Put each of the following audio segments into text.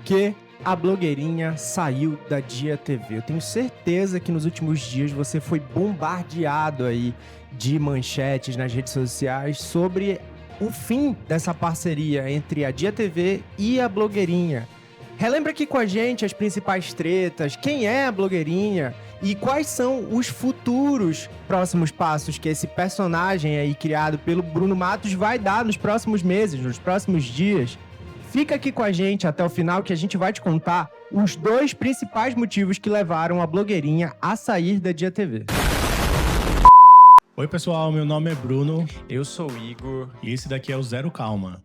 que a blogueirinha saiu da Dia TV. Eu tenho certeza que nos últimos dias você foi bombardeado aí de manchetes nas redes sociais sobre o fim dessa parceria entre a Dia TV e a blogueirinha. Relembra aqui com a gente as principais tretas, quem é a blogueirinha e quais são os futuros próximos passos que esse personagem aí criado pelo Bruno Matos vai dar nos próximos meses, nos próximos dias. Fica aqui com a gente até o final que a gente vai te contar os 2 principais motivos que levaram a blogueirinha a sair da Dia TV. Oi pessoal, meu nome é Bruno. Eu sou o Igor. E esse daqui é o Zero Calma.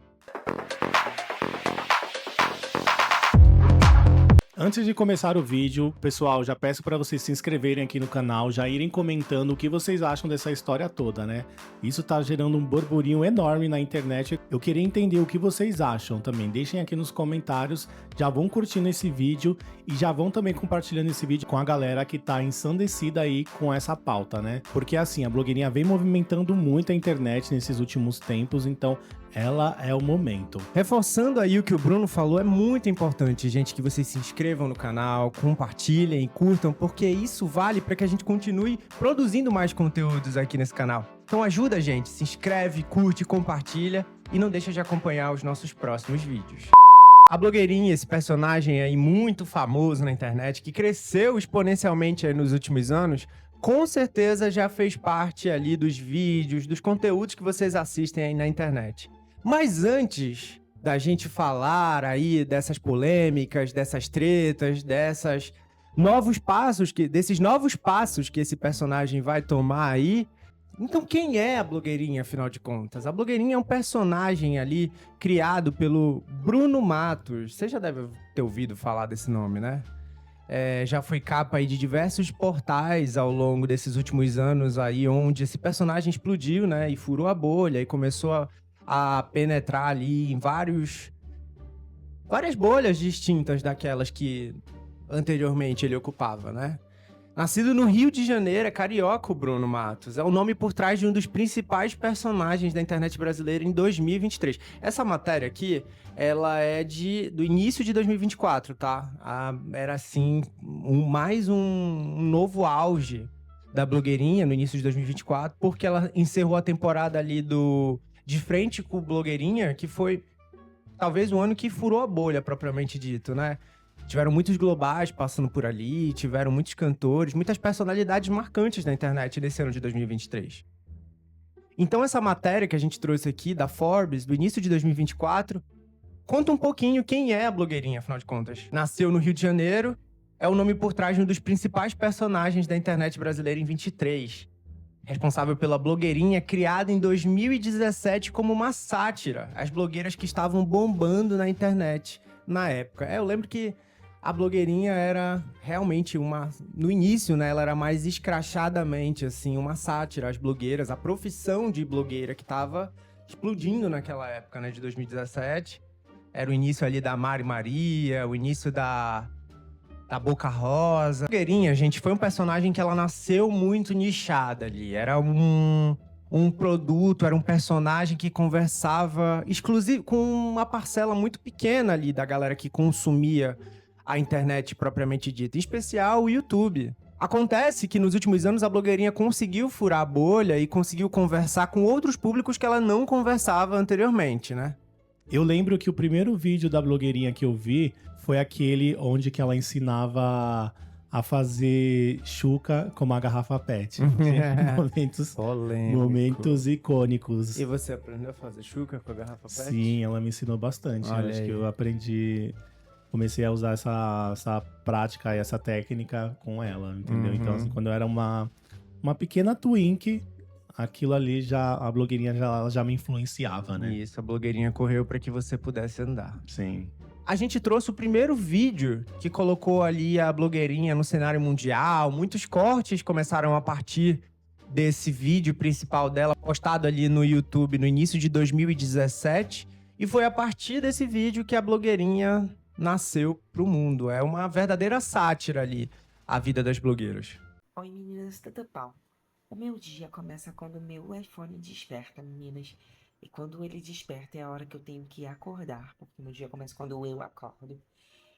Antes de começar o vídeo, pessoal, já peço para vocês se inscreverem aqui no canal, já irem comentando o que vocês acham dessa história toda, né? Isso tá gerando um burburinho enorme na internet. Eu queria entender o que vocês acham também. Deixem aqui nos comentários, já vão curtindo esse vídeo e já vão também compartilhando esse vídeo com a galera que tá ensandecida aí com essa pauta, né? Porque assim, a blogueirinha vem movimentando muito a internet nesses últimos tempos, então ela é o momento. Reforçando aí o que o Bruno falou, é muito importante, gente, que vocês se inscrevam no canal, compartilhem, curtam, porque isso vale para que a gente continue produzindo mais conteúdos aqui nesse canal. Então ajuda a gente, se inscreve, curte, compartilha e não deixa de acompanhar os nossos próximos vídeos. A blogueirinha, esse personagem aí muito famoso na internet, que cresceu exponencialmente aí nos últimos anos, com certeza já fez parte ali dos vídeos, dos conteúdos que vocês assistem aí na internet. Mas antes da gente falar aí dessas polêmicas, dessas tretas, desses novos passos que esse personagem vai tomar aí, então quem é a blogueirinha, afinal de contas? A blogueirinha é um personagem ali criado pelo Bruno Matos. Você já deve ter ouvido falar desse nome, né? Já foi capa aí de diversos portais ao longo desses últimos anos aí, onde esse personagem explodiu, né? E furou a bolha e começou a penetrar ali em várias bolhas distintas daquelas que anteriormente ele ocupava, né? Nascido no Rio de Janeiro, é carioca o Bruno Matos. É o nome por trás de um dos principais personagens da internet brasileira em 2023. Essa matéria aqui, ela é do início de 2024, tá? Era assim, mais um novo auge da blogueirinha no início de 2024, porque ela encerrou a temporada ali De Frente com Blogueirinha, que foi talvez o ano que furou a bolha, propriamente dito, né? Tiveram muitos globais passando por ali, tiveram muitos cantores, muitas personalidades marcantes na internet nesse ano de 2023. Então essa matéria que a gente trouxe aqui, da Forbes, do início de 2024, conta um pouquinho quem é a blogueirinha, afinal de contas. Nasceu no Rio de Janeiro, é o nome por trás de um dos principais personagens da internet brasileira em 23. Responsável pela blogueirinha, criada em 2017 como uma sátira às blogueiras que estavam bombando na internet na época. Eu lembro que a blogueirinha era realmente no início, né, ela era mais escrachadamente, assim, uma sátira às blogueiras, a profissão de blogueira que estava explodindo naquela época, né, de 2017. Era o início ali da Mari Maria, o início da Boca Rosa. A blogueirinha, gente, foi um personagem que ela nasceu muito nichada ali. Era um produto, era um personagem que conversava exclusivo com uma parcela muito pequena ali da galera que consumia a internet propriamente dita, em especial o YouTube. Acontece que nos últimos anos a blogueirinha conseguiu furar a bolha e conseguiu conversar com outros públicos que ela não conversava anteriormente, né? Eu lembro que o primeiro vídeo da blogueirinha que eu vi foi aquele onde que ela ensinava a fazer chuca com uma garrafa PET. Momentos icônicos. E você aprendeu a fazer chuca com a garrafa PET? Sim, ela me ensinou bastante. Olha, eu acho que eu aprendi, comecei a usar essa prática e essa técnica com ela, entendeu? Então, assim, quando eu era uma pequena twink, aquilo ali a blogueirinha já me influenciava, né? Isso, a blogueirinha correu para que você pudesse andar. Sim. A gente trouxe o primeiro vídeo que colocou ali a blogueirinha no cenário mundial. Muitos cortes começaram a partir desse vídeo principal dela, postado ali no YouTube no início de 2017. E foi a partir desse vídeo que a blogueirinha nasceu pro mundo. É uma verdadeira sátira ali, a vida das blogueiras. Oi meninas, tudo bom? O meu dia começa quando o meu iPhone desperta, meninas. E quando ele desperta é a hora que eu tenho que acordar, porque meu dia começa quando eu acordo.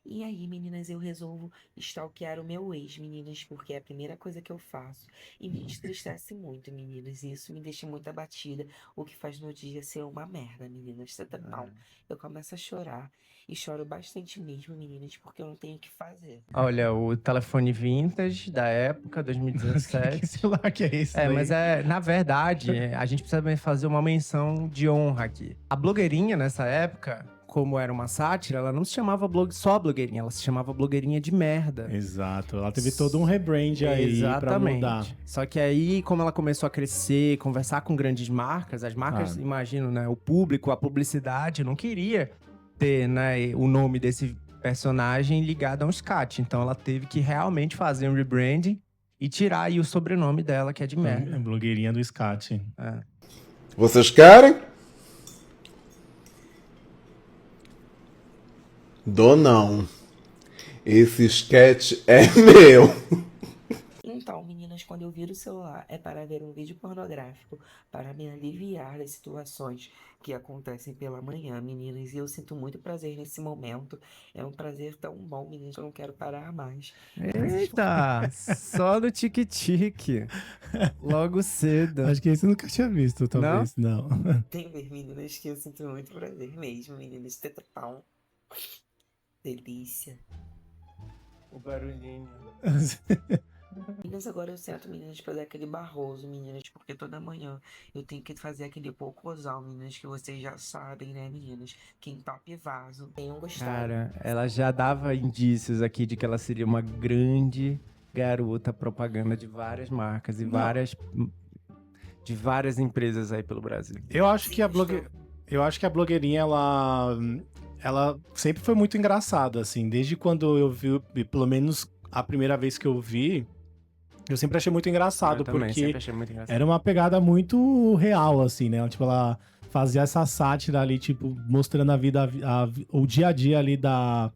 E aí, meninas, eu resolvo stalkear o meu ex, meninas, porque é a primeira coisa que eu faço. E me entristece muito, meninas. E isso me deixa muito abatida, o que faz meu dia ser uma merda, meninas. Você tá pau. Eu começo a chorar. E choro bastante mesmo, meninas, porque eu não tenho o que fazer. Olha, o telefone vintage da época, Que 2017. celular que é esse É, daí? mas na verdade, a gente precisa fazer uma menção de honra aqui. A blogueirinha nessa época, como era uma sátira, ela não se chamava só blogueirinha, ela se chamava blogueirinha de merda. Exato, ela teve todo um rebrand aí pra mudar. Só que aí, como ela começou a crescer, conversar com grandes marcas, as marcas, imagino, né, o público, a publicidade, não queria ter, né, o nome desse personagem ligado a um scat. Então ela teve que realmente fazer um rebranding e tirar aí o sobrenome dela, que é de merda. Blogueirinha do scat. É. Vocês querem? Dou não. Esse sketch é meu. Então, meninas, quando eu viro o celular é para ver um vídeo pornográfico, para me aliviar das situações que acontecem pela manhã, meninas. E eu sinto muito prazer nesse momento. É um prazer tão bom, meninas, que eu não quero parar mais. Eita, só no tique-tique. Logo cedo. Acho que esse eu nunca tinha visto, talvez. Não? Tem ver, meninas, que eu sinto muito prazer mesmo, meninas. Teta pau. Delícia. O barulhinho. Meninas, agora eu sento, meninas, pra dar aquele barroso, meninas, porque toda manhã eu tenho que fazer aquele cocôzão, meninas, que vocês já sabem, né, meninas? Que entope vaso. Tenham gostado. Cara, ela já dava indícios aqui de que ela seria uma grande garota propaganda de várias marcas e de várias empresas aí pelo Brasil. Eu acho que a blogueirinha, ela sempre foi muito engraçada, assim. Desde quando eu vi, pelo menos a primeira vez que eu vi, eu sempre achei muito engraçado, porque era uma pegada muito real, assim, né? Tipo, ela fazia essa sátira ali, tipo, mostrando a vida, o dia a dia ali da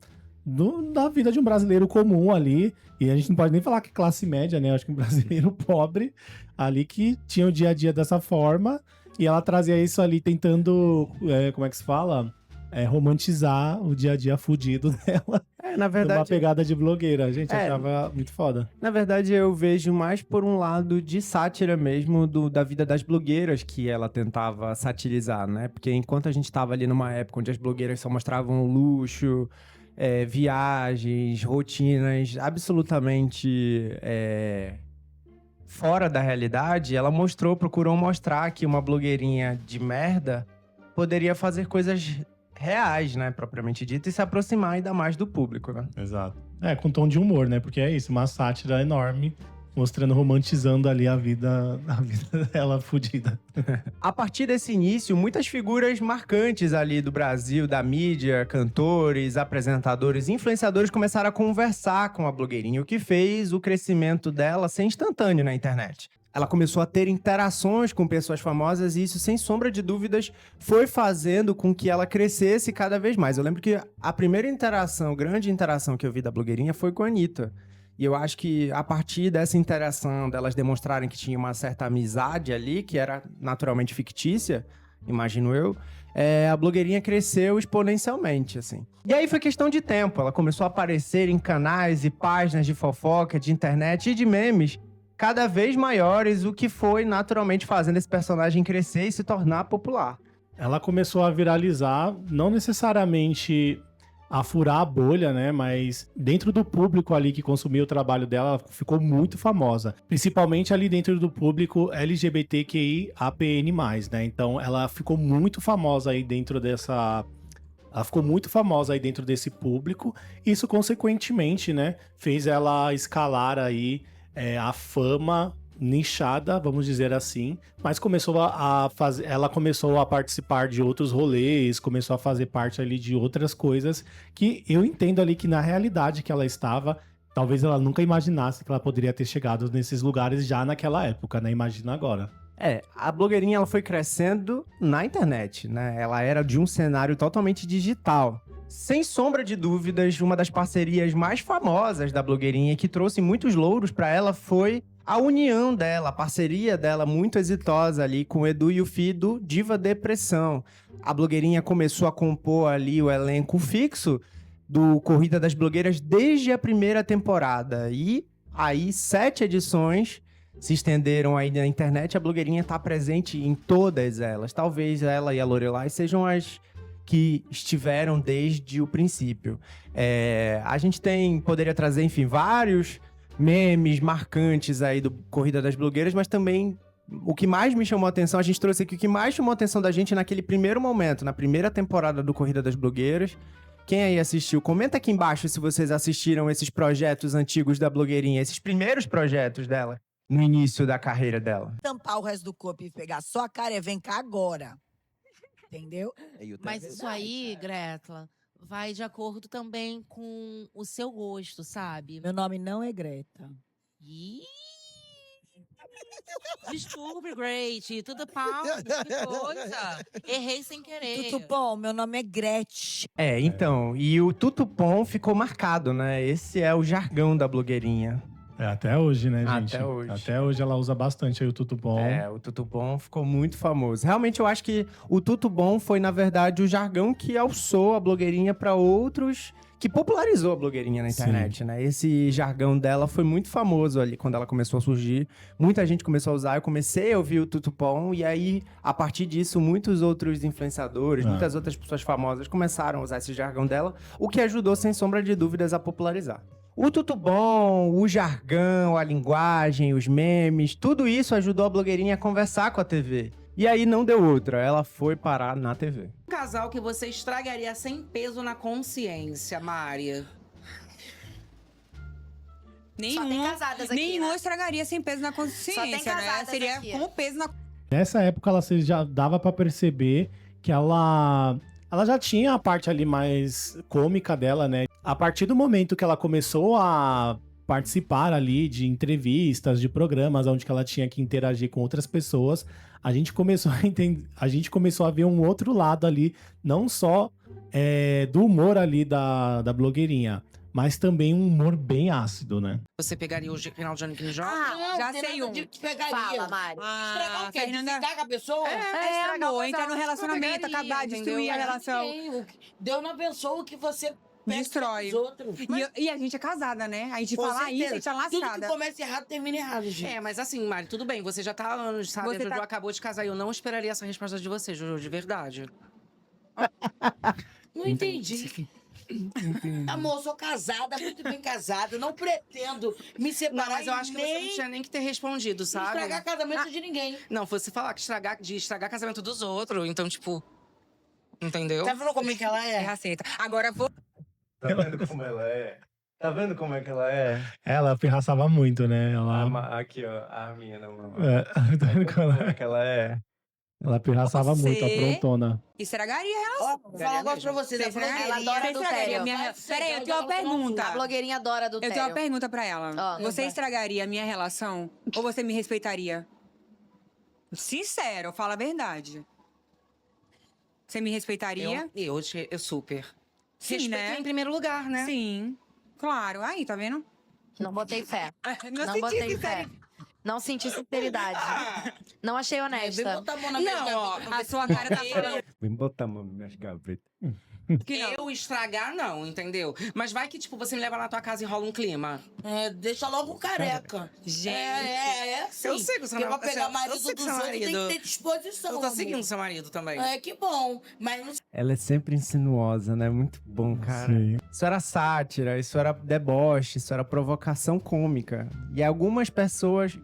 vida de um brasileiro comum ali. E a gente não pode nem falar que classe média, né? Eu acho que um brasileiro pobre ali que tinha o dia a dia dessa forma. E ela trazia isso ali tentando, como é que se fala? Romantizar o dia a dia fudido dela. Na verdade, uma pegada de blogueira. A gente achava muito foda. Na verdade, eu vejo mais por um lado de sátira mesmo da vida das blogueiras que ela tentava satirizar, né? Porque enquanto a gente tava ali numa época onde as blogueiras só mostravam luxo, viagens, rotinas absolutamente fora da realidade, ela procurou mostrar que uma blogueirinha de merda poderia fazer coisas reais, né, propriamente dito, e se aproximar ainda mais do público, né? Exato. Com tom de humor, né? Porque é isso, uma sátira enorme, mostrando, romantizando ali a vida dela fodida. A partir desse início, muitas figuras marcantes ali do Brasil, da mídia, cantores, apresentadores, influenciadores começaram a conversar com a blogueirinha, o que fez o crescimento dela ser instantâneo na internet. Ela começou a ter interações com pessoas famosas e isso, sem sombra de dúvidas, foi fazendo com que ela crescesse cada vez mais. Eu lembro que a primeira grande interação que eu vi da blogueirinha foi com a Anitta. E eu acho que a partir dessa interação, delas demonstrarem que tinha uma certa amizade ali, que era naturalmente fictícia, imagino eu, a blogueirinha cresceu exponencialmente, assim. E aí foi questão de tempo. Ela começou a aparecer em canais e páginas de fofoca, de internet e de memes cada vez maiores, o que foi naturalmente fazendo esse personagem crescer e se tornar popular. Ela começou a viralizar, não necessariamente a furar a bolha, né? Mas dentro do público ali que consumia o trabalho dela, ela ficou muito famosa. Principalmente ali dentro do público LGBTQIAPN+, né? Então ela ficou muito famosa aí dentro dessa... Ela ficou muito famosa aí dentro desse público. Isso, consequentemente, né? Fez ela escalar aí a fama nichada, vamos dizer assim, mas ela começou a participar de outros rolês, começou a fazer parte ali de outras coisas que eu entendo ali que na realidade que ela estava, talvez ela nunca imaginasse que ela poderia ter chegado nesses lugares já naquela época, né? Imagina agora. A blogueirinha ela foi crescendo na internet, né? Ela era de um cenário totalmente digital. Sem sombra de dúvidas, uma das parcerias mais famosas da blogueirinha que trouxe muitos louros pra ela foi a união dela, a parceria dela muito exitosa ali com o Edu e o Fi do Diva Depressão. A blogueirinha começou a compor ali o elenco fixo do Corrida das Blogueiras desde a primeira temporada. E aí, 7 edições se estenderam aí na internet. A blogueirinha tá presente em todas elas. Talvez ela e a Lorelai sejam as que estiveram desde o princípio. A gente poderia trazer, enfim, vários memes marcantes aí do Corrida das Blogueiras, mas também o que mais me chamou a atenção, a gente trouxe aqui, o que mais chamou a atenção da gente naquele primeiro momento, na primeira temporada do Corrida das Blogueiras. Quem aí assistiu, comenta aqui embaixo se vocês assistiram esses projetos antigos da blogueirinha, esses primeiros projetos dela, no início da carreira dela. Tampar o resto do corpo e pegar só a cara e vem cá agora. Entendeu? Mas isso aí, Greta, vai de acordo também com o seu gosto, sabe? Meu nome não é Greta. Ih! Desculpe, Great. Tudo pau, que coisa. Errei sem querer. Tudo bom, meu nome é Gretchen. Então, e o tutupom ficou marcado, né? Esse é o jargão da blogueirinha. Até hoje, né, gente? Até hoje. Até hoje ela usa bastante aí o tutupom. O tutupom ficou muito famoso. Realmente, eu acho que o tutupom foi, na verdade, o jargão que alçou a blogueirinha para outros, que popularizou a blogueirinha na internet, né? Esse jargão dela foi muito famoso ali quando ela começou a surgir. Muita gente começou a usar, eu comecei a ouvir o tutupom, e aí, a partir disso, muitos outros influenciadores, muitas outras pessoas famosas começaram a usar esse jargão dela, o que ajudou, sem sombra de dúvidas, a popularizar. O tutupom, o jargão, a linguagem, os memes, tudo isso ajudou a blogueirinha a conversar com a TV. E aí não deu outra, ela foi parar na TV. Um casal que você estragaria sem peso na consciência, Mari? Nenhum estragaria sem peso na consciência, né? Seria aqui. com o peso na Nessa época ela já dava pra perceber que ela já tinha a parte ali mais cômica dela, né? A partir do momento que ela começou a participar ali de entrevistas, de programas onde que ela tinha que interagir com outras pessoas, a gente começou a entender, a gente começou a ver um outro lado ali, não só do humor ali da blogueirinha, mas também um humor bem ácido, né? Você pegaria o final de ano que joga? já sei um. Fala, Mari. Estragar o quê? Fernanda... Desficar com a pessoa? estragar o Amor, entrar casal, no relacionamento, pegaria, acabar, destruir entendeu? a relação. Deus não abençoa o que você Destrói. outros. E a gente é casada, né? A gente fala isso, a gente tá Tudo que lascada. começa errado, termina errado, gente. Mas assim, Mari, tudo bem, você já tá há anos, sabe? Você A Jojo tá- acabou de casar e eu não esperaria essa resposta de você, Jojo, de verdade. Não entendi. Amor, sou casada, muito bem casada. Não pretendo me separar. Não, mas eu acho que você não nem tinha nem que ter respondido, sabe? estragar casamento de ninguém. Não, fosse falar que estragar casamento dos outros, então, tipo... Entendeu? Tá vendo como é que ela É é? raceta. Agora vou. Tá vendo como ela é? Tá vendo como é que ela é? Ela pirraçava muito, né? Ela, Aqui, ó, a minha namorada. tá vendo como Como é que ela é? ela pirraçava Você- muito, aprontona. Estragaria a Ó, relação. vou falar um negócio pra vocês. A Você estragaria- Ela adora blogueirinha... do Você estragaria Tério. minha relação. Peraí, eu tenho uma pergunta. A blogueirinha adora Eu adultério. tenho uma pergunta pra ela. Ó. Você estragaria a minha relação ou você me respeitaria? Sincero, fala a verdade. Você me respeitaria? Eu super. Sim, Respeito né? em primeiro lugar, né? Sim. Claro. Aí, tá vendo? Não botei fé. Não, Não senti botei sincero. fé. Não senti sinceridade. Não achei Vem honesta. botar a mão na minha Não, ó, gaveta pra a ver se sua cara tá falando Vem botar a mão nas minhas gavetas. que não. Eu estragar, não, entendeu? Mas vai que, tipo, você me leva na tua casa e rola um clima. deixa logo o careca. Gente. É assim. Eu sei que você Porque não- pra pegar eu marido sei que dos seu outros tem marido- que ter disposição. Eu tô amor. seguindo seu marido também. Que bom. Mas não Ela é sempre insinuosa, né? Muito bom, cara. Sim. Isso era sátira, isso era deboche, isso era provocação cômica. E algumas pessoas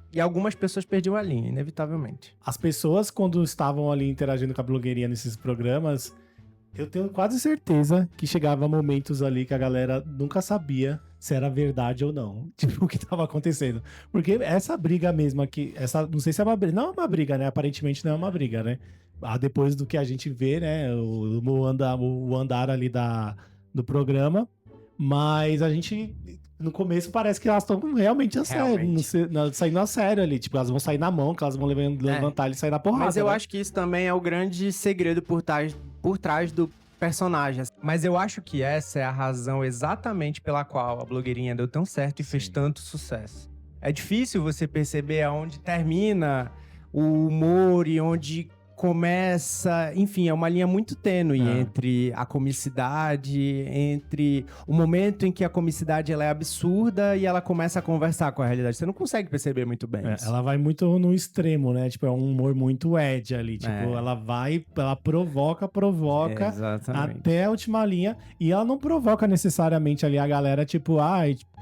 perdiam a linha, inevitavelmente. As pessoas, quando estavam ali interagindo com a blogueirinha nesses programas, eu tenho quase certeza que chegava momentos ali que a galera nunca sabia se era verdade ou não. Tipo, o que tava acontecendo. Porque essa briga mesmo aqui, não sei se é uma briga, não é uma briga, né? Aparentemente não é uma briga, né? Depois do que a gente vê, né? O andar ali do programa. Mas a gente, no começo, parece que elas estão realmente a sério, saindo a sério ali. Tipo, elas vão sair na mão, que elas vão levantar e sair na porrada. Mas eu né? acho que isso também é o grande segredo por trás do personagem. Mas eu acho que essa é a razão exatamente pela qual a blogueirinha deu tão certo e fez tanto sucesso. É difícil você perceber aonde termina o humor e onde começa... Enfim, é uma linha muito tênue entre a comicidade, entre o momento em que a comicidade ela é absurda e ela começa a conversar com a realidade. Você não consegue perceber muito bem isso. Ela vai muito no extremo, né? Tipo, é um humor muito Ed ali. Tipo, ela provoca Exatamente. até a última linha. E ela não provoca necessariamente ali a galera, tipo,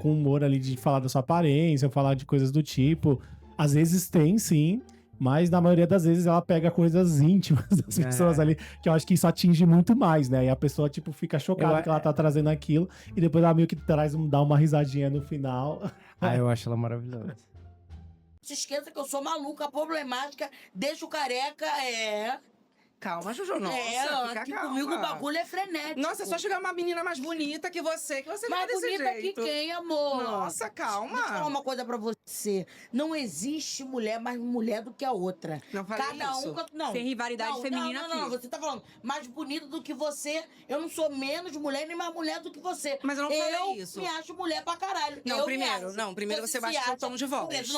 com humor ali de falar da sua aparência, falar de coisas do tipo. Às vezes tem, sim. Mas na maioria das vezes ela pega coisas íntimas das pessoas ali, que eu acho que isso atinge muito mais, né? E a pessoa, tipo, fica chocada que ela tá trazendo aquilo, e depois ela meio que dá uma risadinha no final. Eu acho ela maravilhosa. Não se esqueça que eu sou maluca, problemática, deixa o careca, Calma, Juju, nossa, fica aqui calma. comigo o bagulho é frenético. Nossa, é só chegar uma menina mais bonita que você mais fica desse bonita jeito. que quem, amor? Nossa, calma. Deixa eu falar uma coisa pra você. Não existe mulher mais mulher do que a outra. Não falei Cada isso. um... Não. Tem rivalidade feminina não, aqui. você tá falando mais bonita do que você. Eu não sou menos mulher nem mais mulher do que você. Mas eu não falei isso. Eu me acho mulher pra caralho. Não, primeiro você baixa seu tom de voz.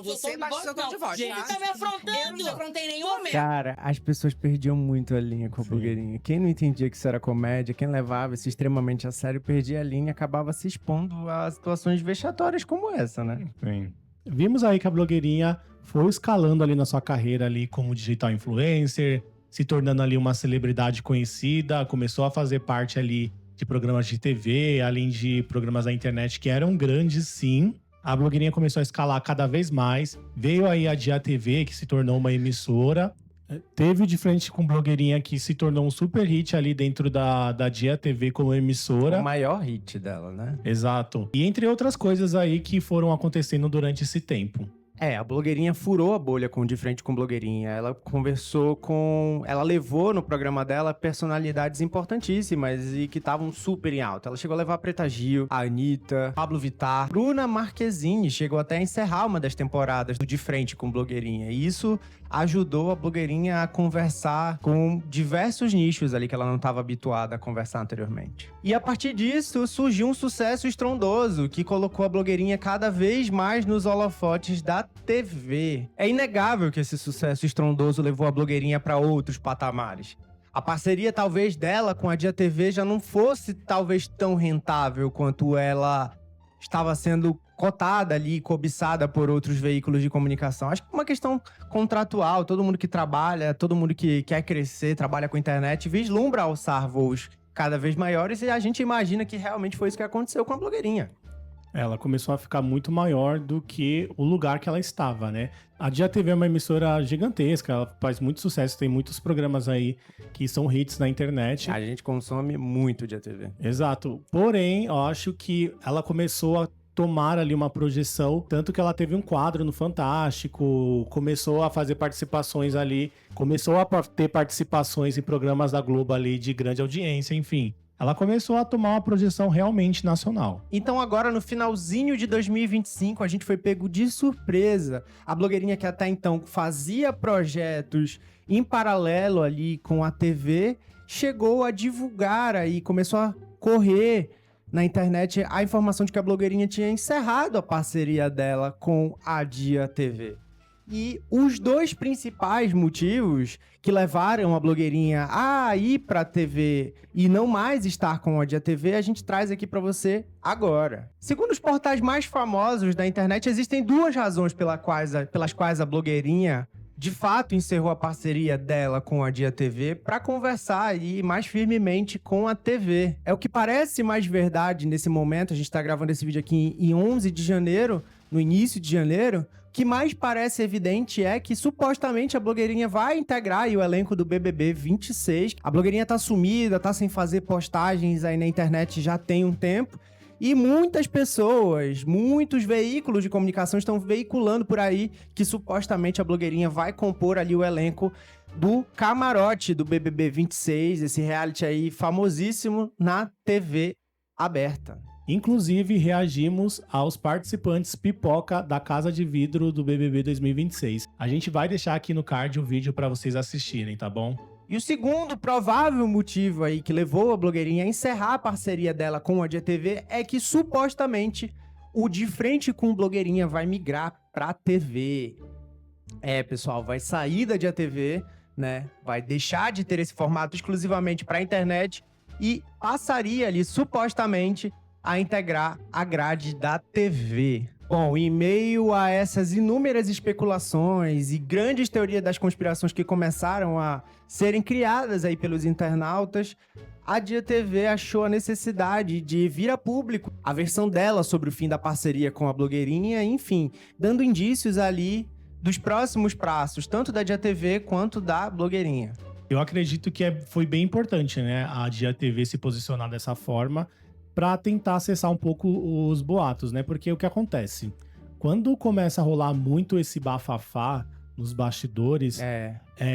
Você baixa seu tom de voz, Gente, tá? tá me afrontando. Eu não te afrontei em nenhum momento. Cara, as pessoas perdiam muito a linha com a blogueirinha. Quem não entendia que isso era comédia, quem levava isso extremamente a sério, perdia a linha e acabava se expondo a situações vexatórias como essa, né? Sim. Vimos aí que a blogueirinha foi escalando ali na sua carreira ali como digital influencer, se tornando ali uma celebridade conhecida, começou a fazer parte ali de programas de TV, além de programas da internet que eram grandes, sim. A blogueirinha começou a escalar cada vez mais. Veio aí a Dia TV, que se tornou uma emissora. Teve de frente com blogueirinha que se tornou um super hit ali dentro da Dia TV como emissora. O maior hit dela, né? Exato. E entre outras coisas aí que foram acontecendo durante esse tempo. A blogueirinha furou a bolha com De Frente com Blogueirinha. Ela conversou com... Ela levou no programa dela personalidades importantíssimas e que estavam super em alta. Ela chegou a levar a Preta Gil, a Anitta, Pablo Vittar, Bruna Marquezine. Chegou até a encerrar uma das temporadas do De Frente com Blogueirinha. E isso ajudou a blogueirinha a conversar com diversos nichos ali que ela não estava habituada a conversar anteriormente. E a partir disso, surgiu um sucesso estrondoso que colocou a blogueirinha cada vez mais nos holofotes da TV. É inegável que esse sucesso estrondoso levou a blogueirinha para outros patamares. A parceria, talvez, dela com a Dia TV já não fosse, talvez, tão rentável quanto ela estava sendo cotada ali, cobiçada por outros veículos de comunicação. Acho que é uma questão contratual. Todo mundo que trabalha, todo mundo que quer crescer, trabalha com internet, vislumbra alçar voos cada vez maiores e a gente imagina que realmente foi isso que aconteceu com a blogueirinha. Ela começou a ficar muito maior do que o lugar que ela estava, né? A Dia TV é uma emissora gigantesca, ela faz muito sucesso, tem muitos programas aí que são hits na internet. A gente consome muito Dia TV. Exato. Porém, eu acho que ela começou a tomar ali uma projeção, tanto que ela teve um quadro no Fantástico, começou a fazer participações ali, começou a ter participações em programas da Globo ali de grande audiência, enfim. Ela começou a tomar uma projeção realmente nacional. Então agora, no finalzinho de 2025, a gente foi pego de surpresa. A blogueirinha que até então fazia projetos em paralelo ali com a TV, chegou a divulgar aí, começou a correr na internet a informação de que a blogueirinha tinha encerrado a parceria dela com a Dia TV. E os dois principais motivos que levaram a blogueirinha a ir pra TV e não mais estar com a Dia TV, a gente traz aqui pra você agora. Segundo os portais mais famosos da internet, existem duas razões pelas quais a blogueirinha de fato encerrou a parceria dela com a Dia TV para conversar aí mais firmemente com a TV. É o que parece mais verdade nesse momento, a gente tá gravando esse vídeo aqui em 11 de janeiro, no início de janeiro. O que mais parece evidente é que supostamente a blogueirinha vai integrar aí o elenco do BBB 26. A blogueirinha tá sumida, tá sem fazer postagens aí na internet já tem um tempo. E muitas pessoas, muitos veículos de comunicação estão veiculando por aí que supostamente a blogueirinha vai compor ali o elenco do camarote do BBB 26, esse reality aí famosíssimo na TV aberta. Inclusive, reagimos aos participantes pipoca da Casa de Vidro do BBB 2026. A gente vai deixar aqui no card o vídeo para vocês assistirem, tá bom? E o segundo provável motivo aí que levou a blogueirinha a encerrar a parceria dela com a Dia TV é que supostamente o De Frente com blogueirinha vai migrar pra TV. Pessoal, vai sair da Dia TV, né? Vai deixar de ter esse formato exclusivamente para a internet e passaria ali, supostamente, a integrar a grade da TV. Bom, em meio a essas inúmeras especulações e grandes teorias das conspirações que começaram a serem criadas aí pelos internautas, a Dia TV achou a necessidade de vir a público a versão dela sobre o fim da parceria com a blogueirinha, enfim, dando indícios ali dos próximos passos, tanto da Dia TV quanto da blogueirinha. Eu acredito que foi bem importante, né, a Dia TV se posicionar dessa forma para tentar acessar um pouco os boatos, né? Porque o que acontece? Quando começa a rolar muito esse bafafá nos bastidores,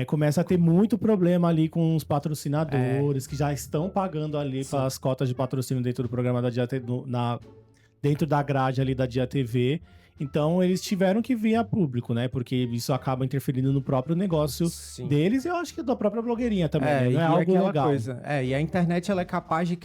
começa a ter muito problema ali com os patrocinadores que já estão pagando ali pelas cotas de patrocínio dentro do programa da Dia TV, dentro da grade ali da Dia TV. Então, eles tiveram que vir a público, né? Porque isso acaba interferindo no próprio negócio deles e eu acho que da própria blogueirinha também, né? Não é algo legal. E a internet ela é capaz de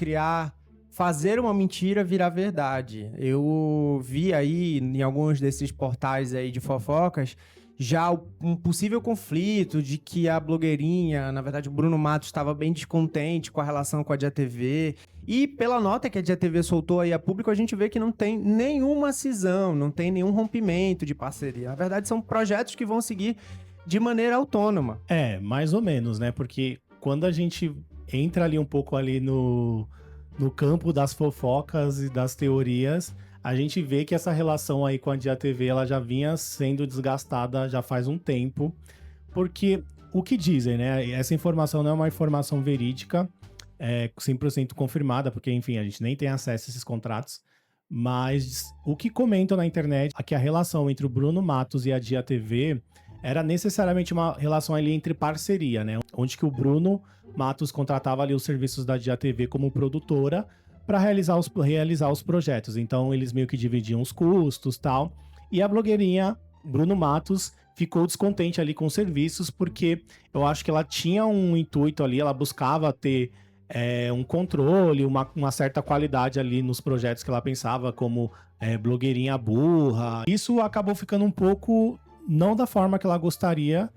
fazer uma mentira virar verdade. Eu vi aí em alguns desses portais aí de fofocas já um possível conflito de que a blogueirinha, na verdade o Bruno Matos, estava bem descontente com a relação com a Dia TV. E pela nota que a Dia TV soltou aí a público, a gente vê que não tem nenhuma cisão, não tem nenhum rompimento de parceria. Na verdade, são projetos que vão seguir de maneira autônoma. Mais ou menos, né? Porque quando a gente entra ali um pouco ali no campo das fofocas e das teorias, a gente vê que essa relação aí com a Dia TV, ela já vinha sendo desgastada já faz um tempo, porque o que dizem, né? Essa informação não é uma informação verídica, 100% confirmada, porque, enfim, a gente nem tem acesso a esses contratos, mas o que comentam na internet é que a relação entre o Bruno Matos e a Dia TV era necessariamente uma relação ali entre parceria, né? Onde que o Bruno Matos contratava ali os serviços da Dia TV como produtora para realizar os projetos. Então, eles meio que dividiam os custos e tal. E a blogueirinha Bruno Matos ficou descontente ali com os serviços, porque eu acho que ela tinha um intuito ali, ela buscava ter um controle, uma certa qualidade ali nos projetos que ela pensava, como blogueirinha burra. Isso acabou ficando um pouco não da forma que ela gostaria,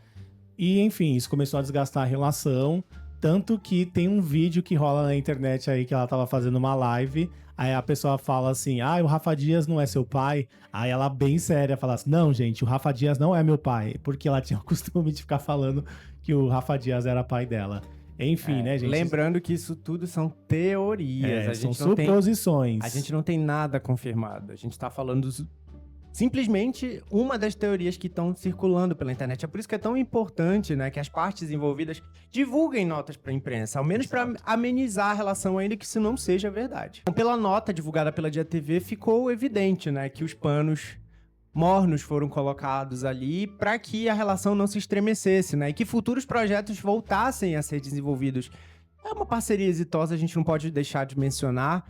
e enfim, isso começou a desgastar a relação, tanto que tem um vídeo que rola na internet aí que ela tava fazendo uma live, aí a pessoa fala assim, o Rafa Dias não é seu pai? Aí ela bem séria fala assim, não gente, o Rafa Dias não é meu pai, porque ela tinha o costume de ficar falando que o Rafa Dias era pai dela. Enfim, né, gente? Lembrando que isso tudo são teorias. São suposições. A gente não tem nada confirmado. A gente tá falando simplesmente uma das teorias que estão circulando pela internet. É por isso que é tão importante, né, que as partes envolvidas divulguem notas para a imprensa, ao menos para amenizar a relação, ainda que isso não seja verdade. Então, pela nota divulgada pela Dia TV, ficou evidente, né, que os panos mornos foram colocados ali para que a relação não se estremecesse, né, e que futuros projetos voltassem a ser desenvolvidos. É uma parceria exitosa, a gente não pode deixar de mencionar.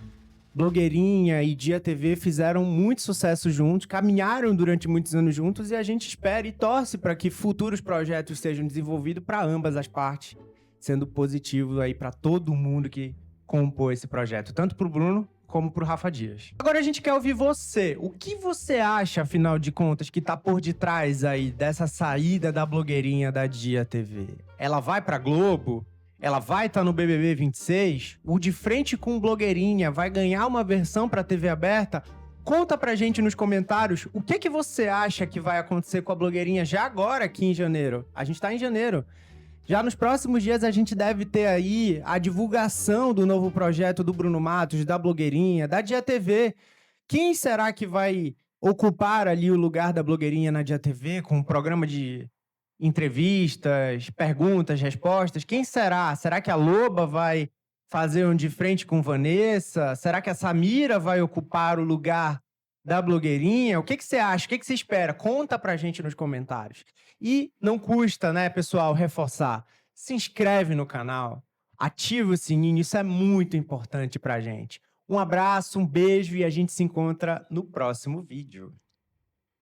Blogueirinha e Dia TV fizeram muito sucesso juntos, caminharam durante muitos anos juntos e a gente espera e torce para que futuros projetos sejam desenvolvidos para ambas as partes, sendo positivo aí para todo mundo que compôs esse projeto, tanto para o Bruno como para o Rafa Dias. Agora a gente quer ouvir você. O que você acha, afinal de contas, que tá por detrás aí dessa saída da blogueirinha da Dia TV? Ela vai para Globo? Ela vai estar no BBB 26? O De Frente com Blogueirinha vai ganhar uma versão para TV aberta? Conta pra gente nos comentários o que você acha que vai acontecer com a blogueirinha já agora aqui em janeiro. A gente tá em janeiro. Já nos próximos dias a gente deve ter aí a divulgação do novo projeto do Bruno Matos, da blogueirinha, da Dia TV. Quem será que vai ocupar ali o lugar da blogueirinha na Dia TV com um programa de entrevistas, perguntas, respostas? Quem será? Será que a Loba vai fazer um De Frente com Vanessa? Será que a Samira vai ocupar o lugar da blogueirinha? O que você acha? O que você espera? Conta pra gente nos comentários. E não custa, né, pessoal, reforçar. Se inscreve no canal, ativa o sininho, isso é muito importante pra gente. Um abraço, um beijo e a gente se encontra no próximo vídeo.